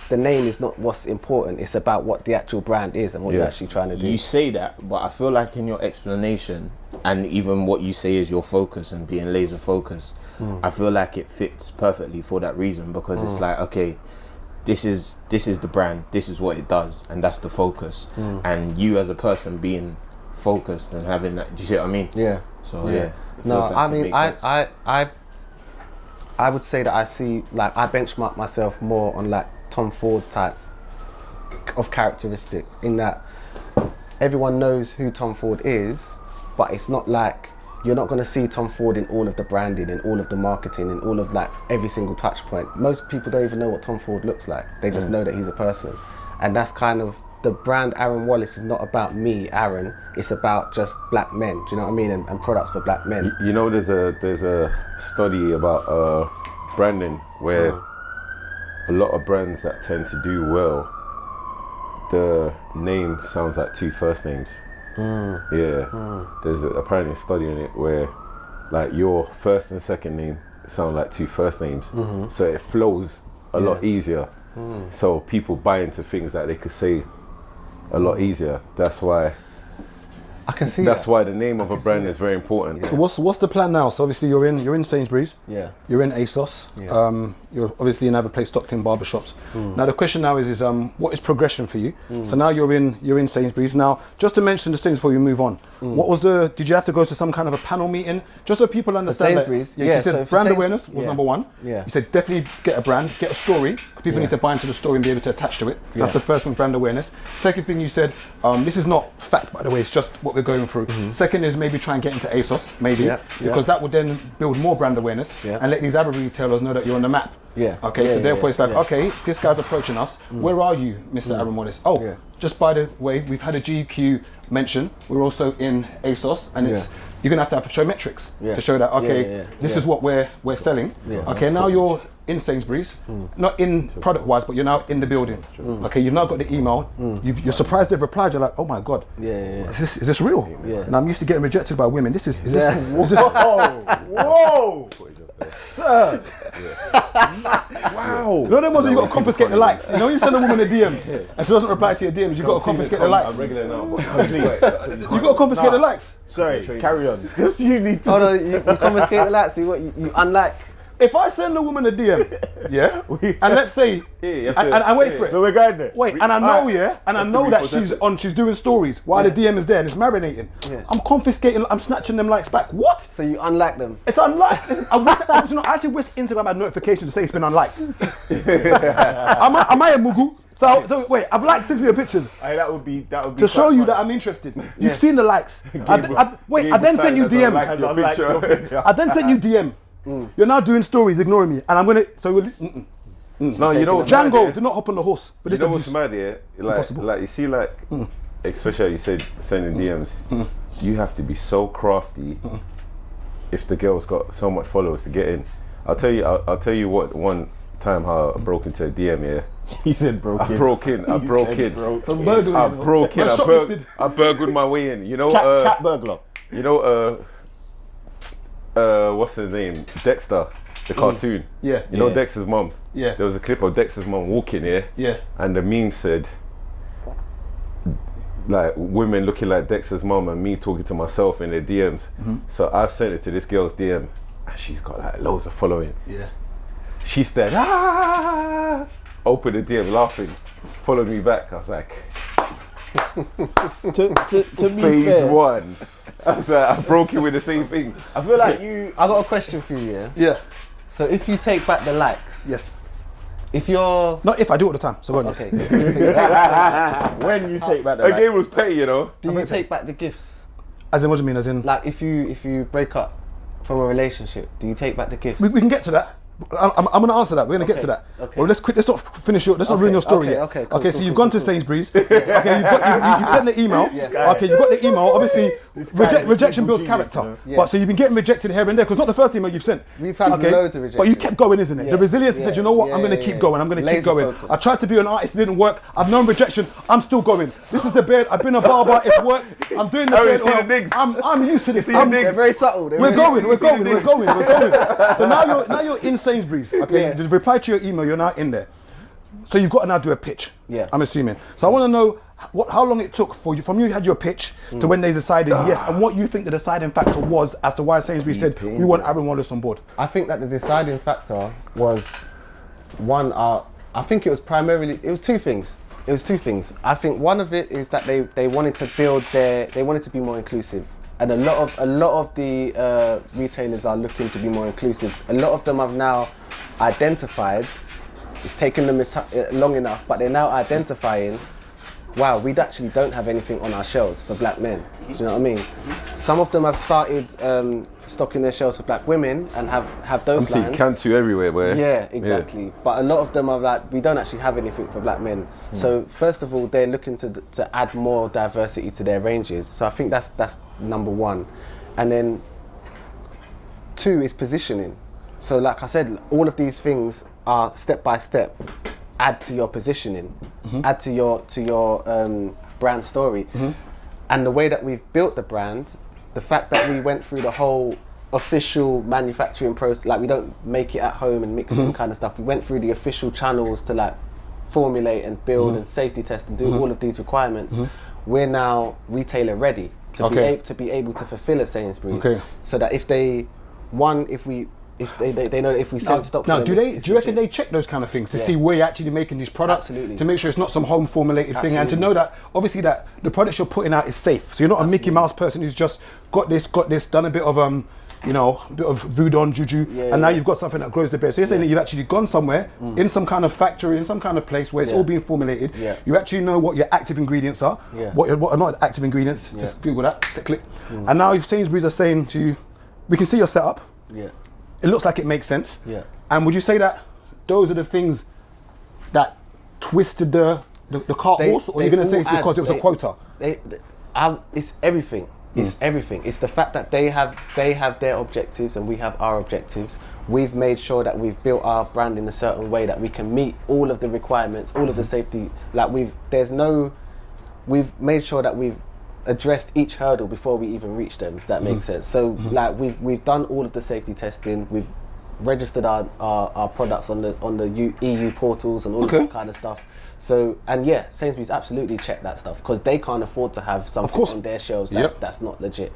the name is not what's important. It's about what the actual brand is and what you're actually trying to do. You say that, but I feel like in your explanation and even what you say is your focus and being laser focused, I feel like it fits perfectly for that reason, because it's like, okay, this is the brand, this is what it does, and that's the focus. And you as a person being focused and having that, do you see what I mean? Yeah. So it No, feels like I it mean, makes sense. I would say that I see, like, I benchmark myself more on like Tom Ford type of characteristics, in that everyone knows who Tom Ford is, but it's not like, you're not going to see Tom Ford in all of the branding and all of the marketing and all of like every single touch point. Most people don't even know what Tom Ford looks like. They just know that he's a person. And that's kind of, the brand Aaron Wallace is not about me, Aaron. It's about just black men, do you know what I mean? And products for black men. You know, there's a study about branding where a lot of brands that tend to do well, the name sounds like two first names. There's apparently a study in it where like your first and second name sound like two first names, so it flows a lot easier. So people buy into things that they could say a lot easier. That's why I can see that's why the name of a brand is very important. So what's the plan now? So obviously you're in Sainsbury's. Yeah. You're in ASOS. Yeah. You're obviously in other place, Stockton barbershops. Now the question now is what is progression for you? So now you're in Sainsbury's. Now just to mention the things before you move on. What was did you have to go to some kind of a panel meeting just so people understand that? Sainsbury's? You Yeah, said so for brand Sains- awareness was number one. Yeah. You said definitely get a brand, get a story. People need to buy into the story and be able to attach to it. That's the first one, brand awareness. Second thing you said, this is not fact by the way, it's just what we're going through. Second is maybe try and get into ASOS, maybe, because that would then build more brand awareness and let these other retailers know that you're on the map. Okay, so therefore it's like, okay, this guy's approaching us. Where are you, Mr. Aaron Wallace? Oh, just by the way, we've had a GQ mention. We're also in ASOS, and it's you're gonna have to show metrics to show that this is what we're selling. Okay, now you're in Sainsbury's, not in product wise, but you're now in the building. Okay, you've now got the email. You're surprised they've replied. You're like, oh my god, is this real? And I'm used to getting rejected by women. Is this Whoa! Sir! Wow! You know them ones where you got to confiscate the likes. You know, you send a woman a DM and she doesn't reply to your DMs. You got to confiscate the likes. I'm regular now. You got to confiscate the likes. Sorry, carry on. Just you need to. Oh no, you confiscate the likes. You unlike. If I send a woman a DM, and let's say, and wait for it. So we're going there. Wait, and I know, and I know that she's doing stories while the DM is there and it's marinating. I'm confiscating, I'm snatching them likes back. What? So you unlike them. It's unliked. I actually wish Instagram had notifications to say it's been unliked. Am I a mugu? So wait, I've liked Cynthia pictures. That would be to show you that I'm interested. You've seen the likes. I then sent you DM. I then sent you DM. You're now doing stories, ignoring me, and I'm gonna. No, you know what's Django, mad, do not hop on the horse. But you know what's mad, like you see, like especially you said sending DMs. You have to be so crafty. If the girl's got so much followers to get in, I'll tell you what. One time how I broke into a DM. He said broke in. I broke in. I burgled my way in. You know, cat burglar. You know, what's his name? Dexter, the cartoon. You know Dexter's mum. There was a clip of Dexter's mum walking here. And the meme said, like women looking like Dexter's mum and me talking to myself in their DMs. So I sent it to this girl's DM, and she's got like loads of following. She said, opened the DM laughing, followed me back. I was like, to be phase fair, one. I was like, I broke in with the same thing. I feel like you. I got a question for you. Yeah. So if you take back the likes. Yes. If you're. Not if, I do it all the time. So go on. Okay. When you take back the likes. The game was petty, you know. Do you take back the gifts? As in, what do you mean? As in, like if you break up from a relationship, do you take back the gifts? we can get to that. I'm going to answer that. We're going to get to that. Okay. Well, let's not finish your. Let's not ruin your story yet. Okay. Cool, so you've gone to Sainsbury's. Okay, you've sent the email. Okay, you've got the email. Obviously, rejection builds character. But so you've been getting rejected here and there because not the first email you've sent. We've had loads of rejection. But you kept going, isn't it? The resilience said, you know what? I'm going to keep going. I'm going to keep going. I tried to be an artist, it didn't work. I've known rejection. I'm still going. This is the beard. I've been a barber. It's worked. I'm doing the beard. See the digs. I'm used to this. They're very subtle. We're going. So now you're in Sainsbury's. Okay, just reply to your email. You're now in there. So you've got to now do a pitch. Yeah. I'm assuming. So I want to know how long it took for you from you had your pitch to when they decided yes, and what you think the deciding factor was as to why Sainsbury's said we want Aaron Wallace on board. I think that the deciding factor was one. I think it was primarily two things. It was two things. I think one of it is that they wanted to they wanted to be more inclusive, and a lot of the retailers are looking to be more inclusive. A lot of them have now identified. It's taken them long enough, but they're now identifying, wow, we actually don't have anything on our shelves for black men. Do you know what I mean? Some of them have started stocking their shelves for black women and have those I'm lines. seeing Cantu everywhere, where Yeah, exactly. Yeah. But a lot of them are like, we don't actually have anything for black men. So first of all, they're looking to add more diversity to their ranges. So I think that's number one. And then two is positioning. So like I said, all of these things are step by step. Add to your positioning, add to your brand story. And the way that we've built the brand, the fact that we went through the whole official manufacturing process, like we don't make it at home and mix it and kind of stuff. We went through the official channels to like formulate and build and safety test and do all of these requirements. We're now retailer ready to be able to fulfill a Sainsbury's. So that if they know if we send stock. Now, do you reckon they check those kind of things to see where you're actually making these products? Absolutely. To make sure it's not some home formulated thing, and to know that obviously that the products you're putting out is safe. So you're not a Mickey Mouse person who's just got this, done a bit of a bit of voodoo on juju, and now you've got something that grows the beard. So you're saying that you've actually gone somewhere in some kind of factory, in some kind of place where it's all being formulated. You actually know what your active ingredients are, what are not active ingredients. Just Google that, click. And now if Sainsbury's are saying to you, we can see your setup. It looks like it makes sense. And would you say that those are the things that twisted the cart horse, or are you going to say it's because it was a quota? It's everything. It's everything. It's the fact that they have their objectives and we have our objectives. We've made sure that we've built our brand in a certain way that we can meet all of the requirements, all of the safety. Like we've made sure that we've addressed each hurdle before we even reach them, if that makes sense. So like we've done all of the safety testing. We've registered our products on the EU portals and all of that kind of stuff. So, and Sainsbury's absolutely check that stuff because they can't afford to have something on their shelves that's not legit.